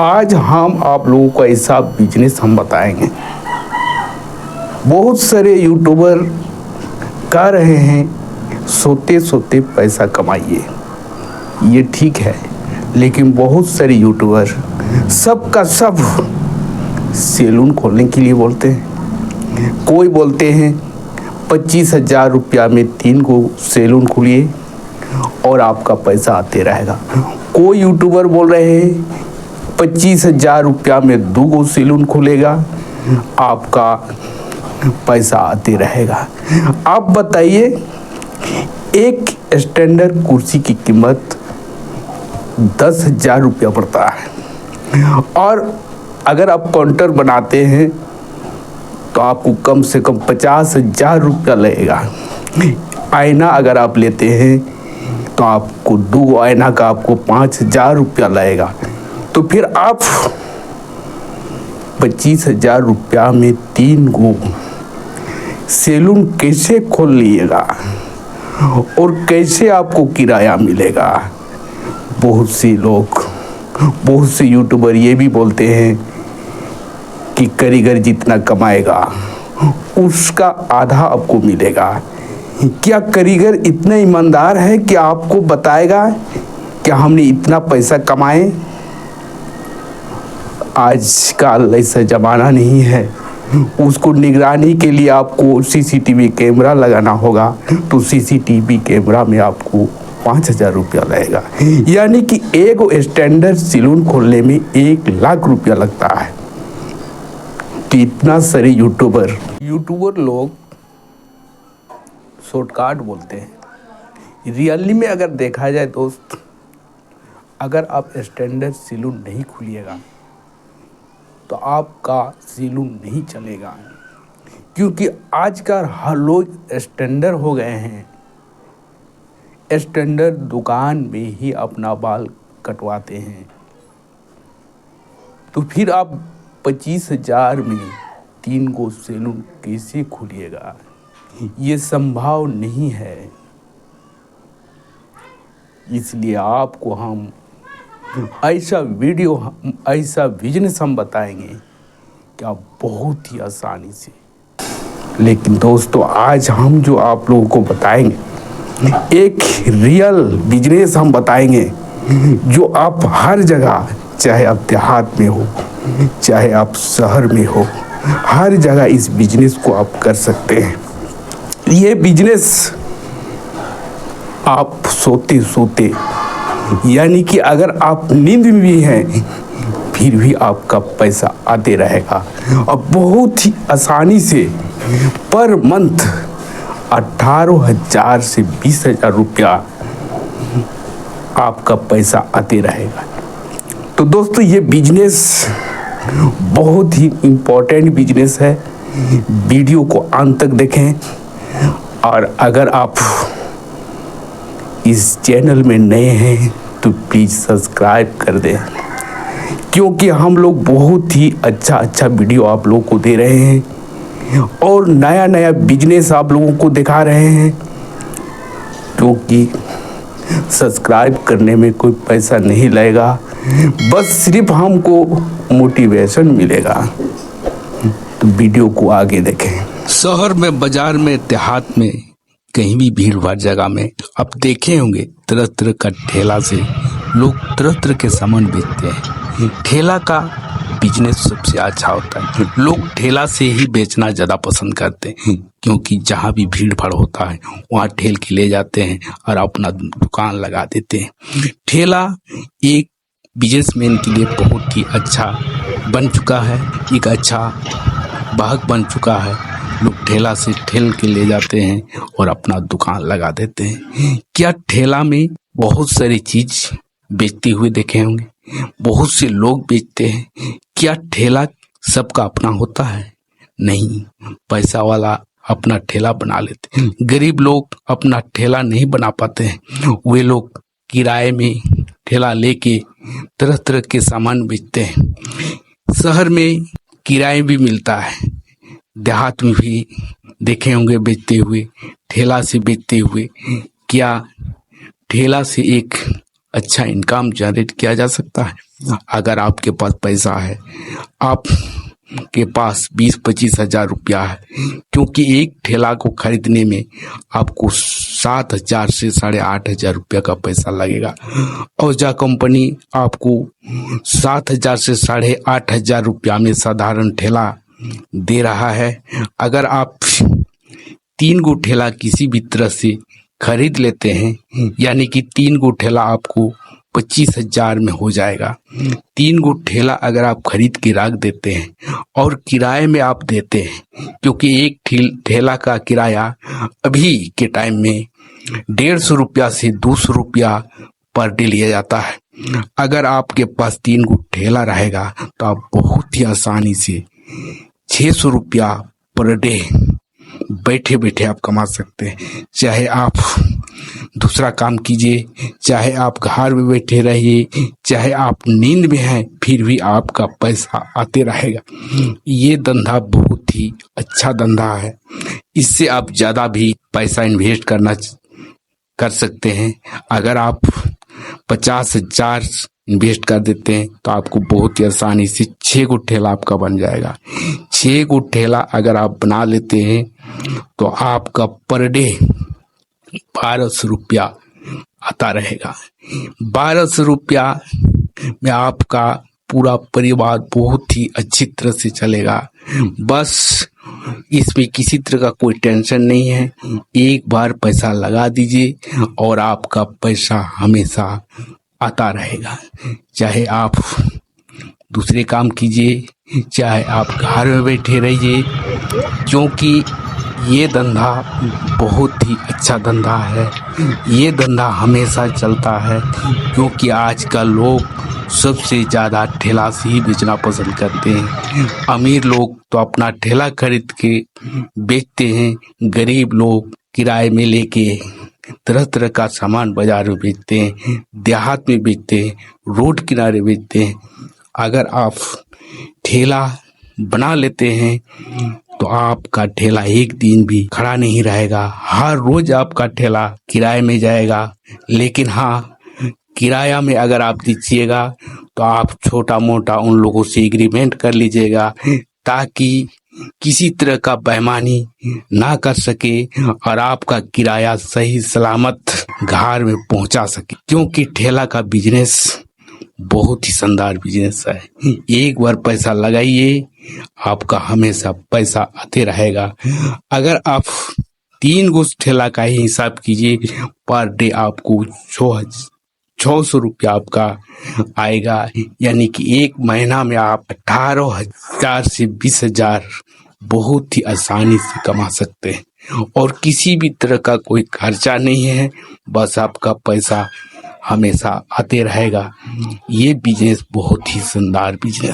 आज हम आप लोगों को ऐसा बिजनेस हम बताएंगे। बहुत सारे यूट्यूबर कह रहे हैं सोते सोते पैसा कमाइए, ये ठीक है, लेकिन बहुत सारे यूट्यूबर सबका सब सैलून खोलने के लिए बोलते हैं। कोई बोलते हैं 25,000 रुपया में 3 गो सैलून खोलिए और आपका पैसा आते रहेगा। कोई यूट्यूबर बोल रहे हैं 25,000 रुपया में 2 गो सैलून खुलेगा, आपका पैसा आते रहेगा। आप बताइए, एक स्टैंडर्ड कुर्सी की कीमत 10,000 रुपया पड़ता है और अगर आप काउंटर बनाते हैं तो आपको कम से कम 50,000 रुपया लगेगा। आईना अगर आप लेते हैं तो आपको 2 आईना का आपको 5,000 रुपया लगेगा। तो फिर आप 25,000 रुपया में 3 गो सैलून कैसे खोल लीजिएगा और कैसे आपको किराया मिलेगा? बहुत से लोग, बहुत से यूट्यूबर ये भी बोलते हैं कि कारीगर जितना कमाएगा उसका आधा आपको मिलेगा। क्या कारीगर इतना ईमानदार है कि आपको बताएगा कि हमने इतना पैसा कमाए? आजकल ऐसा ज़माना नहीं है। उसको निगरानी के लिए आपको सीसीटीवी कैमरा लगाना होगा, तो सीसीटीवी कैमरा में आपको 5,000 रुपया लगेगा। यानी कि एक स्टैंडर्ड सैलून खोलने में 1 लाख रुपया लगता है। तो इतना सारे यूट्यूबर लोग शॉर्टकट बोलते हैं। रियली में अगर देखा जाए दोस्त, अगर आप स्टैंडर्ड सैलून नहीं खोलिएगा तो आपका सैलून नहीं चलेगा, क्योंकि आजकल हर लोग स्टैंडर्ड हो गए हैं। स्टैंडर्ड दुकान में ही अपना बाल कटवाते हैं। तो फिर आप 25,000 में 3 गो सैलून कैसे खोलिएगा? ये संभव नहीं है। इसलिए आपको हम ऐसा बिजनेस हम बताएंगे कि आप बहुत ही आसानी से। लेकिन दोस्तों, आज हम जो आप लोगों को बताएंगे एक रियल बिजनेस हम बताएंगे, जो आप हर जगह, चाहे आप देहात में हो चाहे आप शहर में हो, हर जगह इस बिजनेस को आप कर सकते हैं। ये बिजनेस आप सोते सोते, यानी कि अगर आप नींद में भी हैं फिर भी आपका पैसा आते रहेगा और बहुत ही आसानी से पर मंथ 18,000 से 20,000 रुपया आपका पैसा आते रहेगा। तो दोस्तों, ये बिजनेस बहुत ही इम्पोर्टेंट बिजनेस है। वीडियो को अंत तक देखें और अगर आप इस चैनल में नए हैं तो प्लीज़ सब्सक्राइब कर दें, क्योंकि हम लोग बहुत ही अच्छा वीडियो आप लोगों को दे रहे हैं और नया बिजनेस आप लोगों को दिखा रहे हैं। क्योंकि सब्सक्राइब करने में कोई पैसा नहीं लगेगा, बस सिर्फ हमको मोटिवेशन मिलेगा। तो वीडियो को आगे देखें। शहर में, बाजार में, देहात में, कहीं भी भीड़ भाड़ जगह में आप देखे होंगे तरह तरह का ठेला से लोग तरह तरह के सामान बेचते हैं। ठेला का बिजनेस सबसे अच्छा होता है। लोग ठेला से ही बेचना ज़्यादा पसंद करते हैं, क्योंकि जहाँ भी भीड़ भाड़ होता है वहाँ ठेल के ले जाते हैं और अपना दुकान लगा देते हैं। ठेला एक बिजनेसमैन के लिए बहुत ही अच्छा बन चुका है, एक अच्छा भाग बन चुका है। लोग ठेला से ठेल के ले जाते हैं और अपना दुकान लगा देते हैं। क्या ठेला में बहुत सारी चीज बेचते हुए देखे होंगे, बहुत से लोग बेचते हैं। क्या ठेला सबका अपना होता है? नहीं, पैसा वाला अपना ठेला बना लेते हैं। गरीब लोग अपना ठेला नहीं बना पाते हैं, वे लोग किराए में ठेला लेके तरह तरह के सामान बेचते हैं। शहर में किराए भी मिलता है, देहात में भी देखे होंगे बेचते हुए, ठेला से बेचते हुए। क्या ठेला से एक अच्छा इनकम जनरेट किया जा सकता है? अगर आपके पास पैसा है, आप के पास 20-25 हजार रुपया है, क्योंकि एक ठेला को खरीदने में आपको 7,000 से 8,500 रुपया का पैसा लगेगा और जो कंपनी आपको 7,000 से 8,500 रुपया में साधारण ठेला दे रहा है, अगर आप 3 गो ठेला किसी भी तरह से खरीद लेते हैं, यानी कि 3 गो ठेला आपको 25,000 में हो जाएगा। 3 गो ठेला अगर आप खरीद के रख देते हैं और किराए में आप देते हैं, क्योंकि एक ठेला का किराया अभी के टाइम में 150 रुपया से 200 रुपया पर डे लिया जाता है। अगर आपके पास 3 गो ठेला रहेगा तो आप बहुत ही आसानी से 600 रुपया पर डे बैठे बैठे आप कमा सकते हैं। चाहे आप दूसरा काम कीजिए, चाहे आप घर में बैठे रहिए, चाहे आप नींद में हैं, फिर भी आपका पैसा आते रहेगा। ये धंधा बहुत ही अच्छा धंधा है। इससे आप ज़्यादा भी पैसा इन्वेस्ट कर सकते हैं। अगर आप 50,000 इन्वेस्ट कर देते हैं तो आपको बहुत ही आसानी से 6 गो ठेला आपका बन जाएगा। 6 गो ठेला अगर आप बना लेते हैं तो आपका पर डे 1,200 रुपया आता रहेगा। 1,200 रुपया में आपका पूरा परिवार बहुत ही अच्छी तरह से चलेगा। बस इसमें किसी तरह का कोई टेंशन नहीं है। एक बार पैसा लगा दीजिए और आपका पैसा हमेशा आता रहेगा। चाहे आप दूसरे काम कीजिए, चाहे आप घर में बैठे रहिए, क्योंकि ये धंधा बहुत ही अच्छा धंधा है। ये धंधा हमेशा चलता है, क्योंकि आजकल लोग सबसे ज़्यादा ठेला से ही बेचना पसंद करते हैं। अमीर लोग तो अपना ठेला खरीद के बेचते हैं, गरीब लोग किराए में लेके तरह तरह का सामान बाजार में बेचते हैं, देहात में बेचते हैं, रोड किनारे बेचते हैं। अगर आप ठेला बना लेते हैं तो आपका ठेला एक दिन भी खड़ा नहीं रहेगा। हर रोज आपका ठेला किराए में जाएगा। लेकिन हाँ, किराया में अगर आप दीजिएगा तो आप छोटा मोटा उन लोगों से एग्रीमेंट कर लीजिएगा, ताकि किसी तरह का बेईमानी ना कर सके और आपका किराया सही सलामत घर में पहुंचा सके। क्योंकि ठेला का बिजनेस बहुत ही शानदार बिजनेस है। एक बार पैसा लगाइए, आपका हमेशा पैसा आते रहेगा। अगर आप 3 गो ठेला का ही हिसाब कीजिए, पर डे आपको 600 रुपया आपका आएगा, यानी कि एक महीना में आप 18,000 से 20,000 बहुत ही आसानी से कमा सकते हैं और किसी भी तरह का कोई खर्चा नहीं है। बस आपका पैसा हमेशा आते रहेगा। ये बिजनेस बहुत ही शानदार बिजनेस